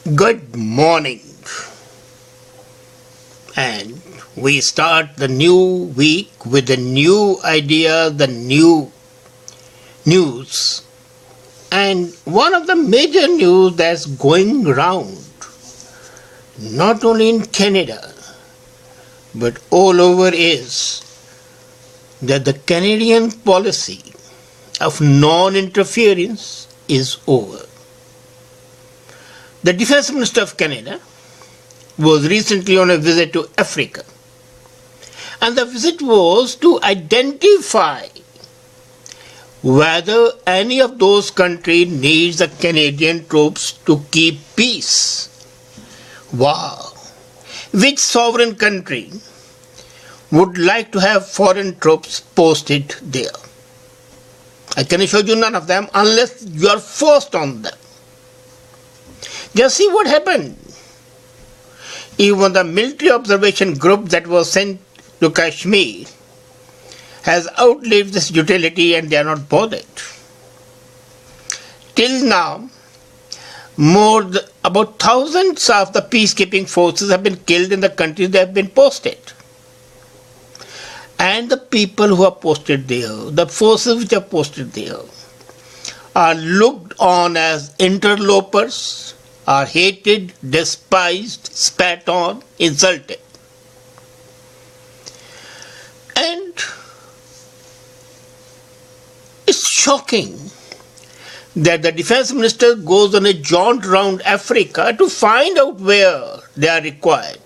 Good morning. And we start the new week with the new idea, the new news. And one of the major news that's going round, not only in Canada, but all over, is that the Canadian policy of non-interference is over. The Defence Minister of Canada was recently on a visit to Africa. And the visit was to identify whether any of those countries needs the Canadian troops to keep peace. Wow! Which sovereign country would like to have foreign troops posted there? I can assure you none of them unless you are forced on them. Just see what happened. Even the military observation group that was sent to Kashmir has outlived this utility and they are not bothered. Till now, about thousands of the peacekeeping forces have been killed in the countries they have been posted. And the people who are posted there, the forces which are posted there, are looked on as interlopers, are hated, despised, spat on, insulted. And it's shocking that the Defence Minister goes on a jaunt around Africa to find out where they are required.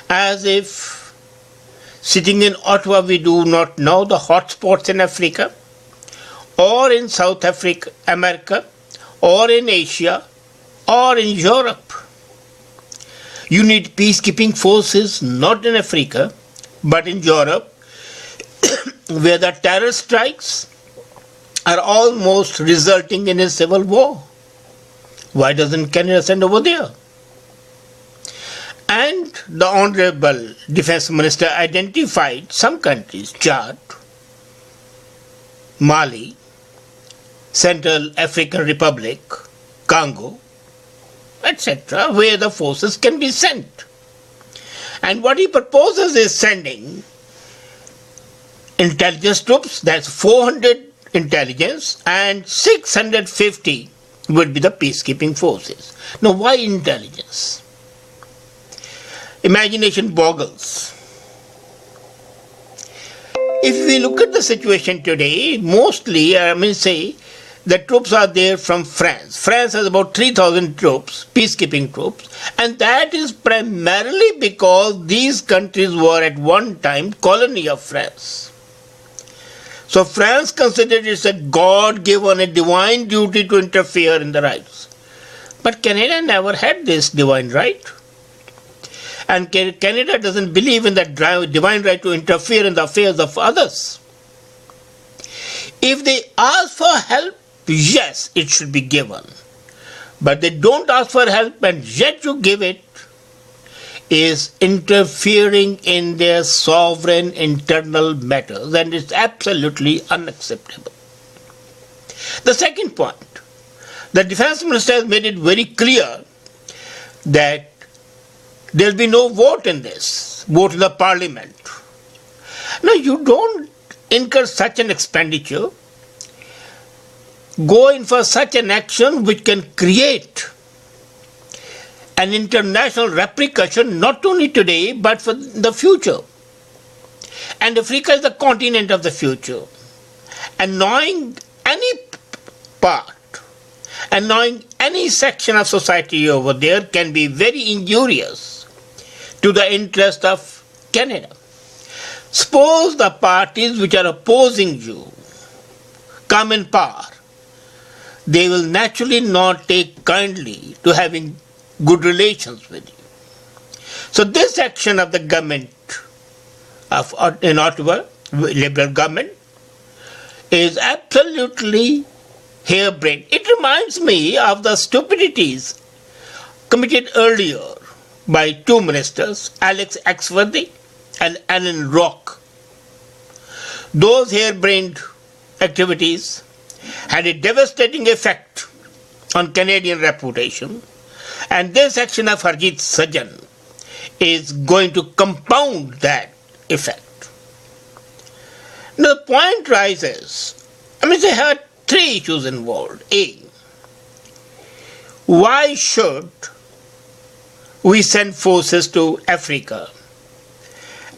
As if sitting in Ottawa we do not know the hotspots in Africa, or in South Africa, America, or in Asia, or in Europe. You need peacekeeping forces not in Africa, but in Europe, where the terror strikes are almost resulting in a civil war. Why doesn't Canada send over there? And the Honourable Defence Minister identified some countries, Chad, Mali, Central African Republic, Congo, etc., where the forces can be sent. And what he proposes is sending intelligence troops, that's 400 intelligence, and 650 would be the peacekeeping forces. Now, why intelligence? Imagination boggles. If we look at the situation today, mostly, the troops are there from France. France has about 3,000 troops, peacekeeping troops, and that is primarily because these countries were at one time colony of France. So France considered it's a God-given, a divine duty to interfere in the rights. But Canada never had this divine right. And Canada doesn't believe in that divine right to interfere in the affairs of others. If they ask for help, yes, it should be given. But they don't ask for help and yet you give it, is interfering in their sovereign internal matters, and it's absolutely unacceptable. The second point, the Defence Minister has made it very clear that there will be no vote in this, vote in the Parliament. Now, you don't incur such an expenditure, go in for such an action which can create an international repercussion not only today but for the future. And Africa is the continent of the future. And knowing any part and knowing any section of society over there can be very injurious to the interest of Canada. Suppose the parties which are opposing you come in power. They will naturally not take kindly to having good relations with you. So this action of the government in Ottawa, Liberal government, is absolutely harebrained. It reminds me of the stupidities committed earlier by two ministers, Alex Axworthy and Alan Rock. Those harebrained activities had a devastating effect on Canadian reputation. And this action of Harjit Sajjan is going to compound that effect. Now the point rises, there are three issues involved. A, why should we send forces to Africa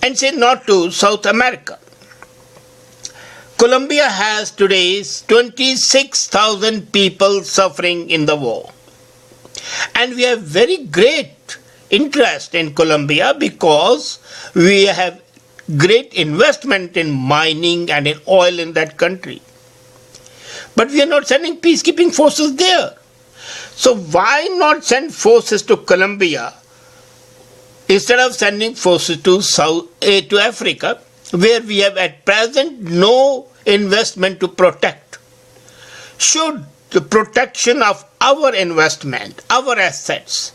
and say not to South America? Colombia has today 26,000 people suffering in the war. And we have very great interest in Colombia because we have great investment in mining and in oil in that country. But we are not sending peacekeeping forces there. So why not send forces to Colombia instead of sending forces to Africa, where we have at present no investment to protect? Should the protection of our investment, our assets,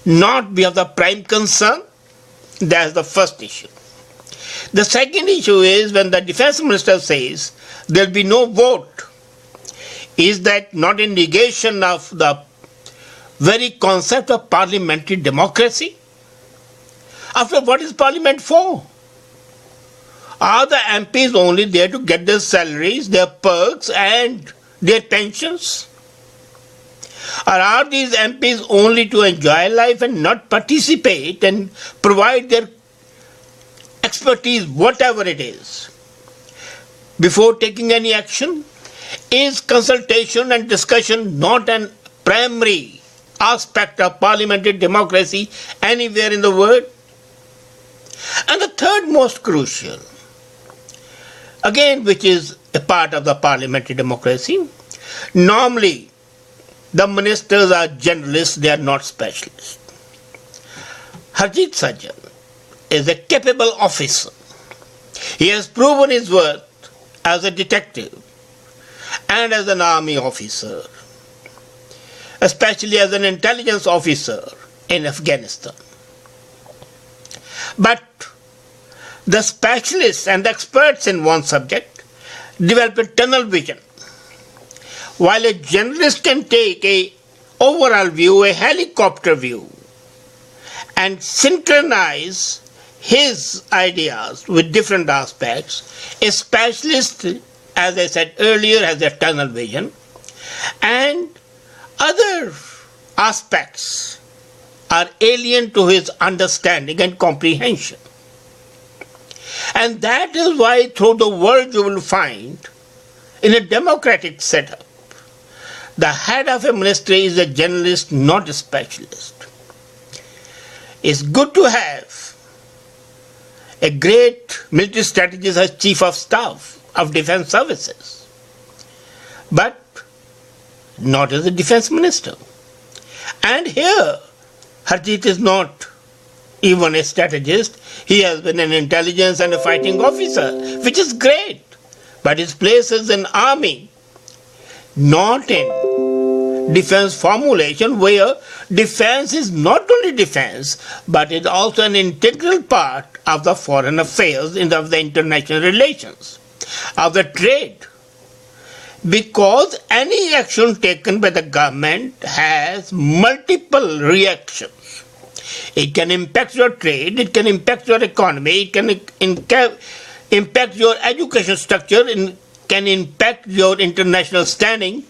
not be of the prime concern? That's the first issue. The second issue is when the defense minister says there will be no vote, is that not a negation of the very concept of parliamentary democracy? After what is parliament for? Are the MPs only there to get their salaries, their perks and their pensions? Or are these MPs only to enjoy life and not participate and provide their expertise, whatever it is, before taking any action? Is consultation and discussion not an primary aspect of parliamentary democracy anywhere in the world? And the third most crucial, again which is a part of the parliamentary democracy, normally the ministers are generalists, they are not specialists. Harjit Sajjan is a capable officer. He has proven his worth as a detective and as an army officer, especially as an intelligence officer in Afghanistan. But the specialists and the experts in one subject develop a tunnel vision, while a generalist can take an overall view, a helicopter view, and synchronize his ideas with different aspects. A specialist, as I said earlier, has a tunnel vision, and other aspects are alien to his understanding and comprehension. And that is why through the world you will find, in a democratic setup, the head of a ministry is a generalist, not a specialist. It's good to have a great military strategist as chief of staff of defense services, but not as a defense minister. And here, Harjit is not even a strategist. He has been an intelligence and a fighting officer, which is great. But his place is in army, not in defense formulation, where defense is not only defense, but is also an integral part of the foreign affairs, of the international relations, of the trade. Because any action taken by the government has multiple reactions. It can impact your trade, it can impact your economy, it can impact your education structure, it can impact your international standing,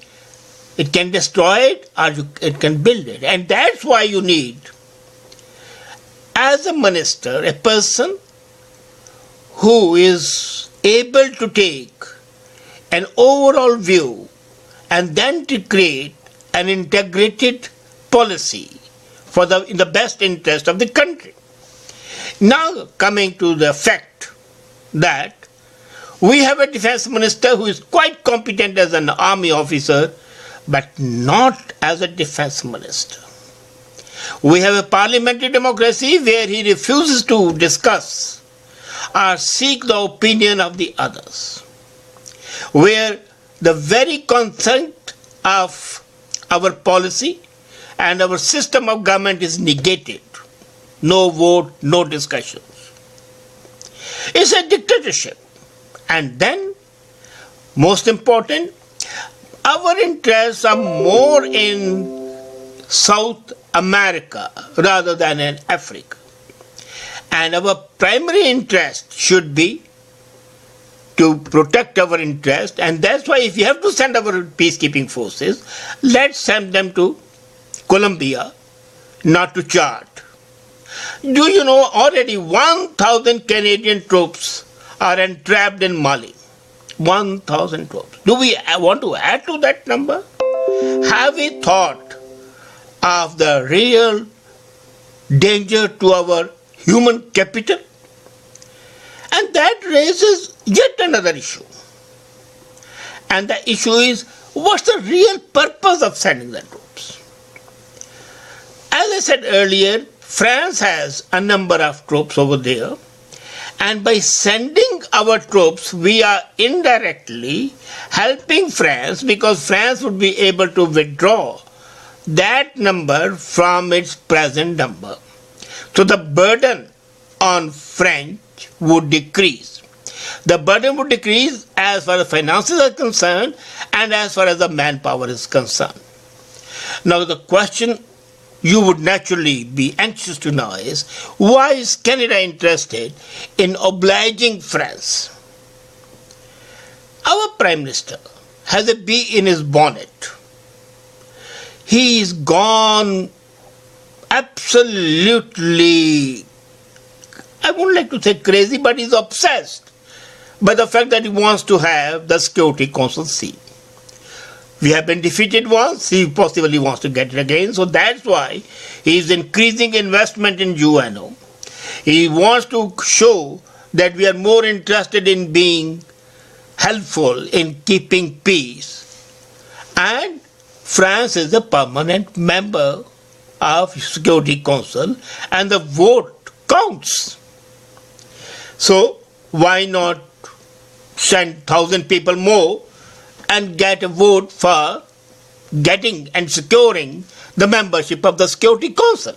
it can destroy it or it can build it. And that's why you need, as a minister, a person who is able to take an overall view and then to create an integrated policy in the best interest of the country. Now coming to the fact that we have a defense minister who is quite competent as an army officer, but not as a defense minister. We have a parliamentary democracy where he refuses to discuss or seek the opinion of the others, where the very concept of our policy and our system of government is negated. No vote, no discussions. It's a dictatorship. And then, most important, our interests are more in South America rather than in Africa. And our primary interest should be to protect our interest, and that's why if you have to send our peacekeeping forces, let's send them to Colombia, not to Chad. Do you know already 1,000 Canadian troops are entrapped in Mali? 1,000 troops. Do we want to add to that number? Have we thought of the real danger to our human capital? And that raises yet another issue. And the issue is, what's the real purpose of sending the troops? As I said earlier, France has a number of troops over there. And by sending our troops, we are indirectly helping France, because France would be able to withdraw that number from its present number. So the burden on French would decrease. The burden would decrease as far as finances are concerned and as far as the manpower is concerned. Now the question you would naturally be anxious to know is, why is Canada interested in obliging France? Our Prime Minister has a bee in his bonnet. He's gone absolutely, I wouldn't like to say crazy, but he's obsessed by the fact that he wants to have the Security Council seat. We have been defeated once, he possibly wants to get it again, so that's why he is increasing investment in UNO. He wants to show that we are more interested in being helpful in keeping peace. And France is a permanent member of Security Council and the vote counts. So why not send 1,000 people more and get a vote for getting and securing the membership of the Security Council?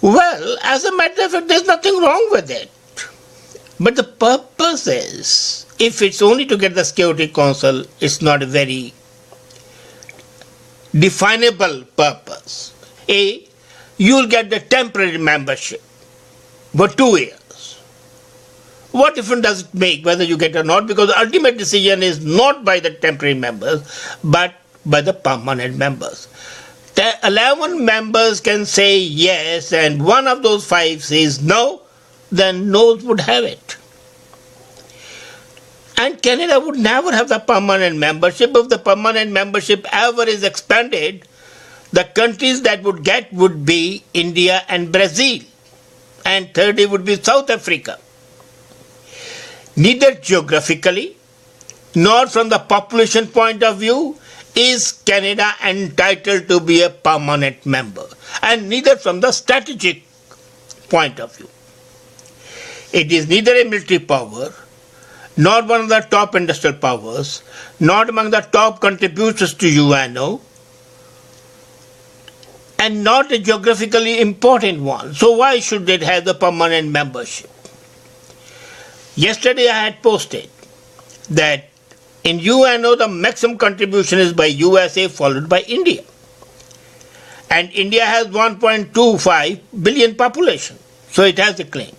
Well, as a matter of fact, there's nothing wrong with it. But the purpose is, if it's only to get the Security Council, it's not a very definable purpose. You'll get the temporary membership for 2 years. What difference does it make whether you get or not? Because the ultimate decision is not by the temporary members, but by the permanent members. The 11 members can say yes, and one of those 5 says no, then no would have it. And Canada would never have the permanent membership. If the permanent membership ever is expanded, the countries that would get would be India and Brazil. And thirdly would be South Africa. Neither geographically nor from the population point of view is Canada entitled to be a permanent member, and neither from the strategic point of view. It is neither a military power, nor one of the top industrial powers, not among the top contributors to UNO, and not a geographically important one. So why should it have the permanent membership? Yesterday I had posted that in UNO the maximum contribution is by USA followed by India. And India has 1.25 billion population, so it has a claim.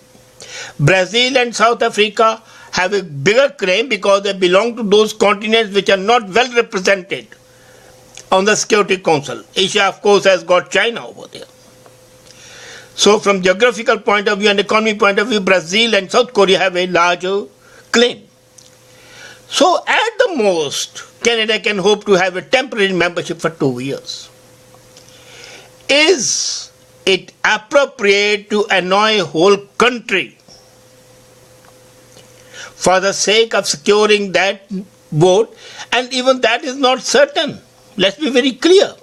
Brazil and South Africa have a bigger claim because they belong to those continents which are not well represented on the Security Council. Asia, of course, has got China over there. So from geographical point of view and economic point of view, Brazil and South Korea have a larger claim. So at the most, Canada can hope to have a temporary membership for 2 years. Is it appropriate to annoy a whole country for the sake of securing that vote? And even that is not certain. Let's be very clear.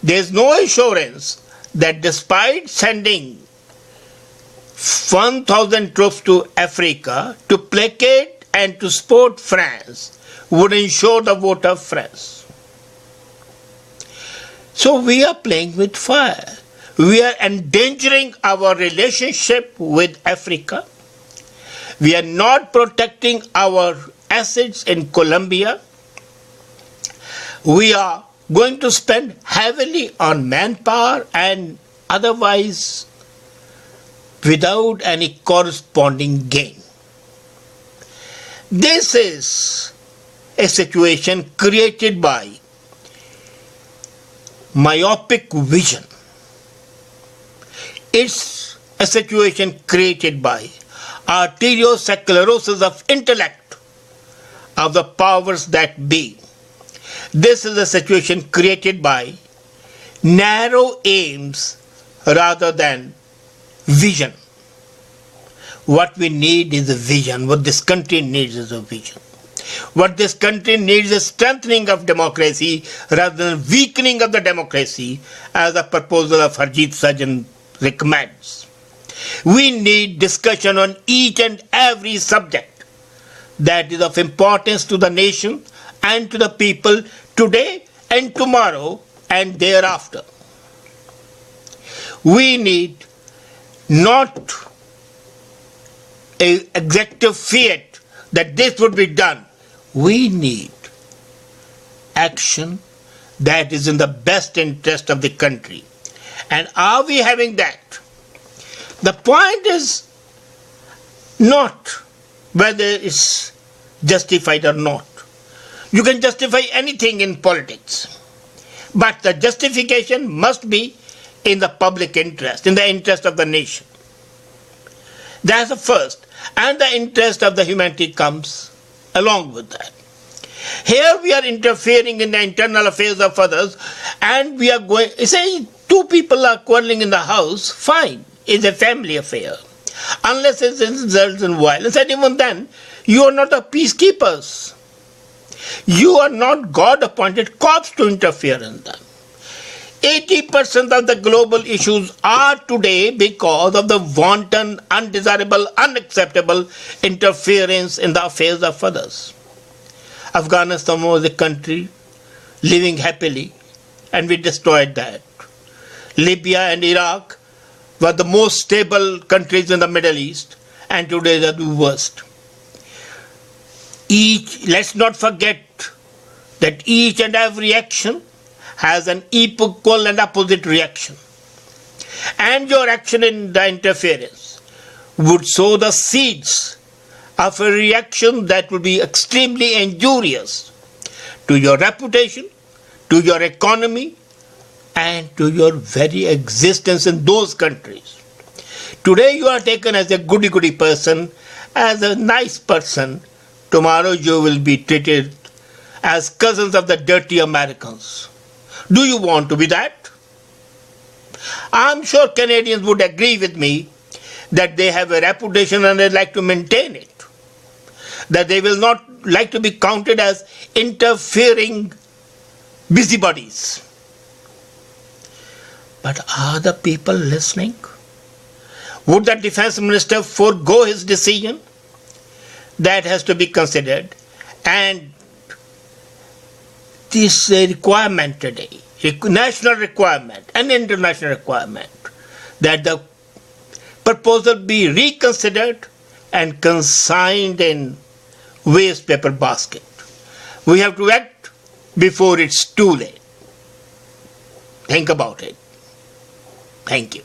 There is no assurance that despite sending 1,000 troops to Africa to placate and to support France would ensure the vote of France. So we are playing with fire. We are endangering our relationship with Africa. We are not protecting our assets in Colombia. We are going to spend heavily on manpower and otherwise without any corresponding gain. This is a situation created by myopic vision. It's a situation created by arteriosclerosis of intellect of the powers that be. This is a situation created by narrow aims rather than vision. What we need is a vision. What this country needs is a vision. What this country needs is strengthening of democracy rather than weakening of the democracy, as the proposal of Harjit Sajjan recommends. We need discussion on each and every subject that is of importance to the nation and to the people today and tomorrow and thereafter. We need not an executive fiat that this would be done. We need action that is in the best interest of the country. And are we having that? The point is not whether it's justified or not. You can justify anything in politics, but the justification must be in the public interest, in the interest of the nation. That's the first. And the interest of the humanity comes along with that. Here we are interfering in the internal affairs of others, and we are going, say two people are quarreling in the house, fine, it's a family affair. Unless it results in violence, and even then, you are not the peacekeepers. You are not God-appointed cops to interfere in them. 80% of the global issues are today because of the wanton, undesirable, unacceptable interference in the affairs of others. Afghanistan was a country living happily, and we destroyed that. Libya and Iraq were the most stable countries in the Middle East, and today they are the worst. Let's not forget that each and every action has an equal and opposite reaction. And your action in the interference would sow the seeds of a reaction that would be extremely injurious to your reputation, to your economy, and to your very existence in those countries. Today you are taken as a goody-goody person, as a nice person. Tomorrow you will be treated as cousins of the dirty Americans. Do you want to be that? I'm sure Canadians would agree with me that they have a reputation and they'd like to maintain it. That they will not like to be counted as interfering busybodies. But are the people listening? Would the defense minister forego his decision? That has to be considered. And this requirement today, national requirement and international requirement, that the proposal be reconsidered and consigned in waste paper basket. We have to act before it's too late. Think about it. Thank you.